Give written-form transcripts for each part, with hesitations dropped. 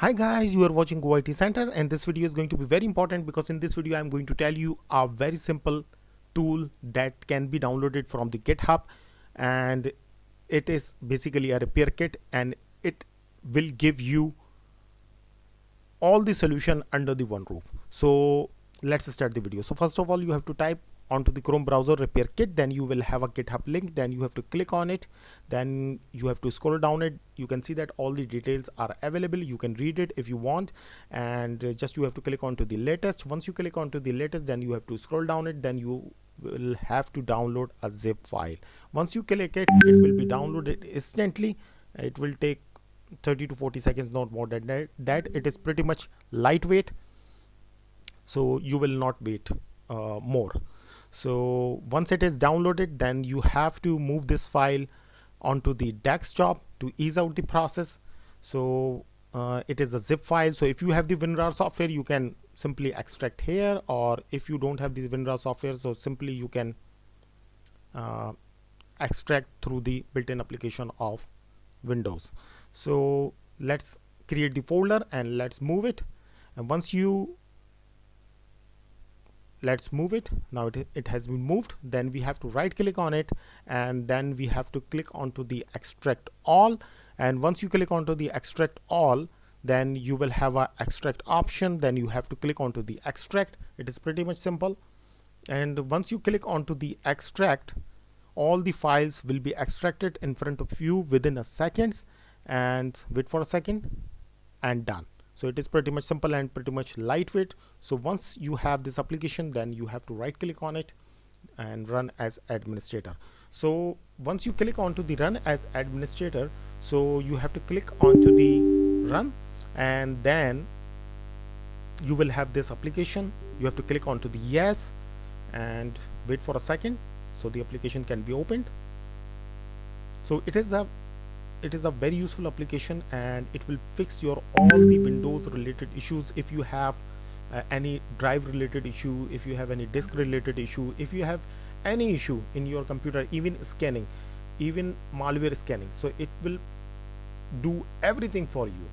Hi guys, you are watching Go IT Center, and this video is going to be very important because in this video I'm going to tell you a very simple tool that can be downloaded from the GitHub, and it is basically a repair kit, and it will give you all the solution under the one roof. So let's start the video. So first of all, you have to type onto the Chrome browser repair kit, then you will have a GitHub link, then you have to click on it, then you have to scroll down it. You can see that all the details are available. You can read it if you want, and just you have to click onto the latest. Once you click onto the latest, then you have to scroll down it, then you will have to download a zip file. Once you click it, it will be downloaded instantly. It will take 30 to 40 seconds, not more than that. It is pretty much lightweight, so you will not wait more. So once it is downloaded, then you have to move this file onto the desktop to ease out the process. So it is a zip file, so if you have the WinRAR software, you can simply extract here, or if you don't have the WinRAR software, so simply you can extract through the built-in application of Windows. So let's create the folder and let's move it. And once you let's move it, now it has been moved, then we have to right click on it, and then we have to click onto the extract all. And once you click onto the extract all, then you will have a extract option, then you have to click onto the extract. It is pretty much simple. And once you click onto the extract, all the files will be extracted in front of you within a seconds, and wait for a second, and done. So it is pretty much simple and pretty much lightweight. So once you have this application, then you have to right click on it and run as administrator. So once you click onto the run as administrator, so you have to click onto the run, and then you will have this application. You have to click onto the yes and wait for a second so the application can be opened. So it is a very useful application, and it will fix your all the Windows related issues. If you have any drive related issue, if you have any disk related issue, if you have any issue in your computer, even scanning, even malware scanning, so it will do everything for you.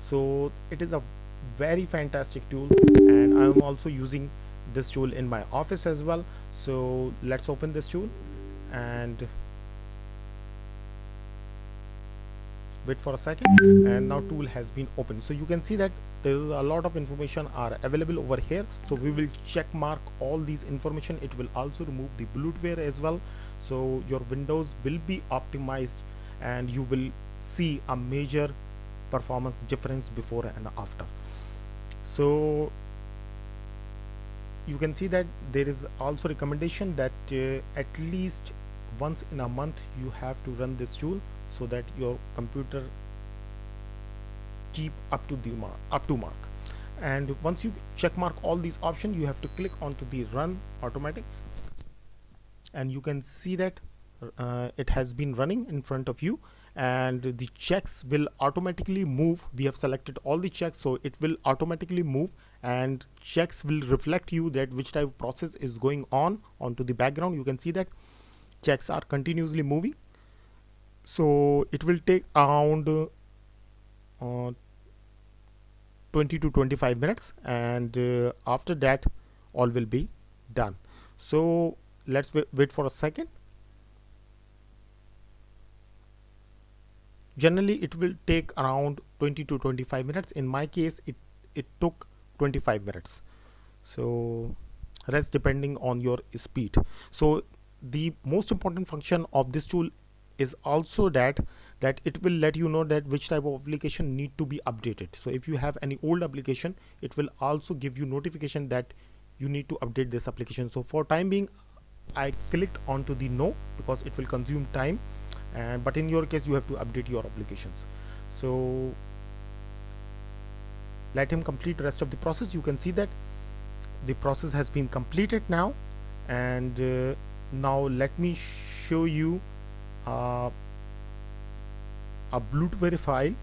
So it is a very fantastic tool, and I am also using this tool in my office as well. So let's open this tool and wait for a second, and now tool has been opened. So you can see that there is a lot of information are available over here. So we will check mark all these information. It will also remove the bloatware as well, so your Windows will be optimized, and you will see a major performance difference before and after. So you can see that there is also recommendation that at least once in a month you have to run this tool, so that your computer keep up to mark. And once you check mark all these options, you have to click onto the run automatic, and you can see that it has been running in front of you, and the checks will automatically move. We have selected all the checks, so it will automatically move, and checks will reflect you that which type of process is going on onto the background. You can see that checks are continuously moving. So it will take around 20 to 25 minutes, and after that all will be done. So let's wait for a second. Generally it will take around 20 to 25 minutes. In my case, it took 25 minutes. So rest depending on your speed. So the most important function of this tool is also that it will let you know that which type of application need to be updated. So if you have any old application, it will also give you notification that you need to update this application. So for time being, I clicked onto the no because it will consume time, but in your case you have to update your applications. So let him complete the rest of the process. You can see that the process has been completed now, and now let me show you a bloatware file.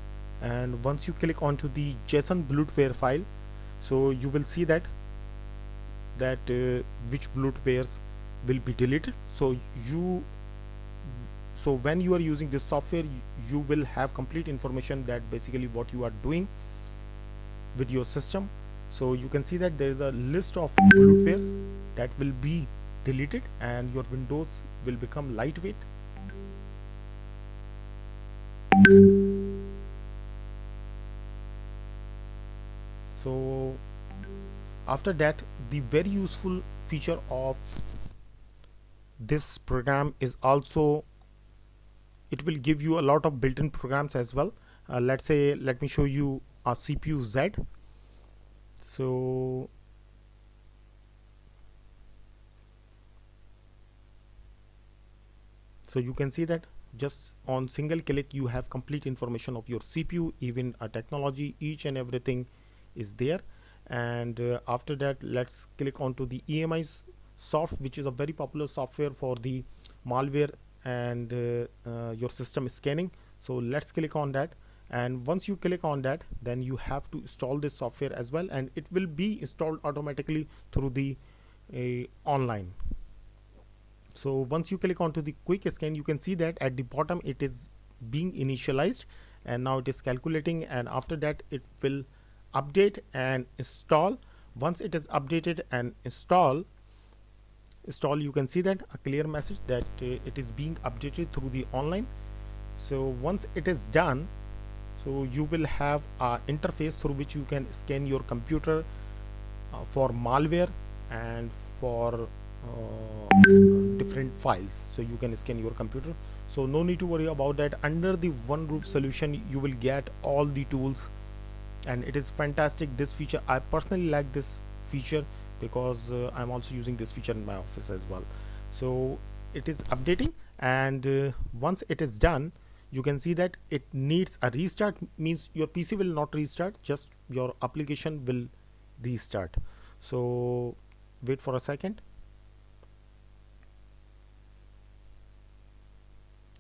And once you click onto the JSON bloatware file, so you will see that which bloatwares will be deleted. So when you are using this software, you will have complete information that basically what you are doing. with your system. So you can see that there is a list of bloatwares that will be deleted and your Windows will become lightweight. So after that, the very useful feature of this program is also it will give you a lot of built-in programs as well. Let's say, let me show you a CPU Z. So you can see that just on single click you have complete information of your CPU, even a technology, each and everything is there. And after that, let's click onto the EMI's soft, which is a very popular software for the malware and your system scanning. So let's click on that, and once you click on that, then you have to install this software as well, and it will be installed automatically through the online. So once you click onto the quick scan, you can see that at the bottom it is being initialized, and now it is calculating, and after that it will update and install. Once it is updated and install, you can see that a clear message that it is being updated through the online. So once it is done, so you will have an interface through which you can scan your computer for malware and for different files. So you can scan your computer, so no need to worry about that. Under the one roof solution you will get all the tools, and it is fantastic. This feature, I personally like this feature because I'm also using this feature in my office as well. So it is updating, and once it is done, you can see that it needs a restart, means your PC will not restart, just your application will restart. So wait for a second.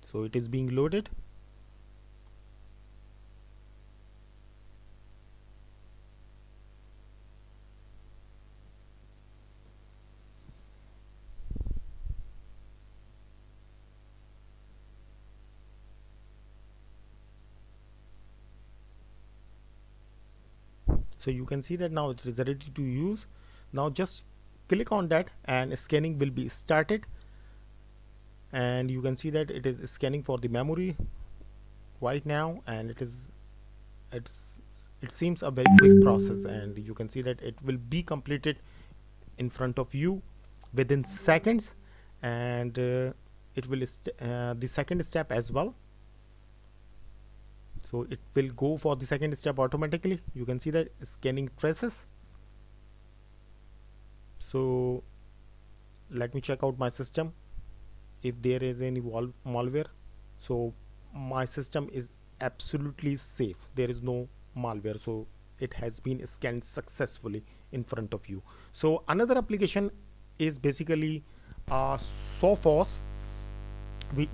So it is being loaded. So you can see that now it is ready to use. Now just click on that and scanning will be started, and you can see that it is scanning for the memory right now, and it seems a very quick process, and you can see that it will be completed in front of you within seconds, and it will the second step as well. So it will go for the second step automatically. You can see that scanning traces. So let me check out my system if there is any malware. So my system is absolutely safe, there is no malware, so it has been scanned successfully in front of you. So another application is basically Sophos,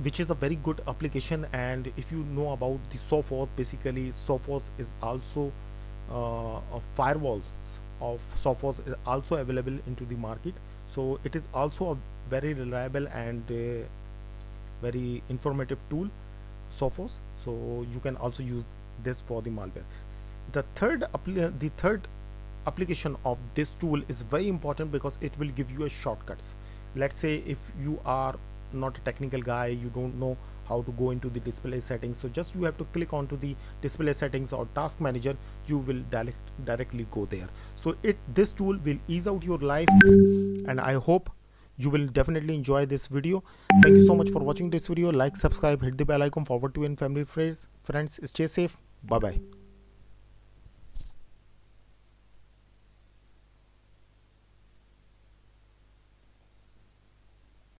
which is a very good application. And if you know about the Sophos, basically Sophos is also a firewall of Sophos is also available into the market. So it is also a very reliable and very informative tool, Sophos. So you can also use this for the malware. The third application of this tool is very important because it will give you a shortcuts. Let's say if you are not a technical guy, you don't know how to go into the display settings, so just you have to click onto the display settings or task manager, you will directly go there. So this tool will ease out your life, and I hope you will definitely enjoy this video. Thank you so much for watching this video. Like, subscribe, hit the bell icon, forward to and family friends. Stay safe. Bye bye.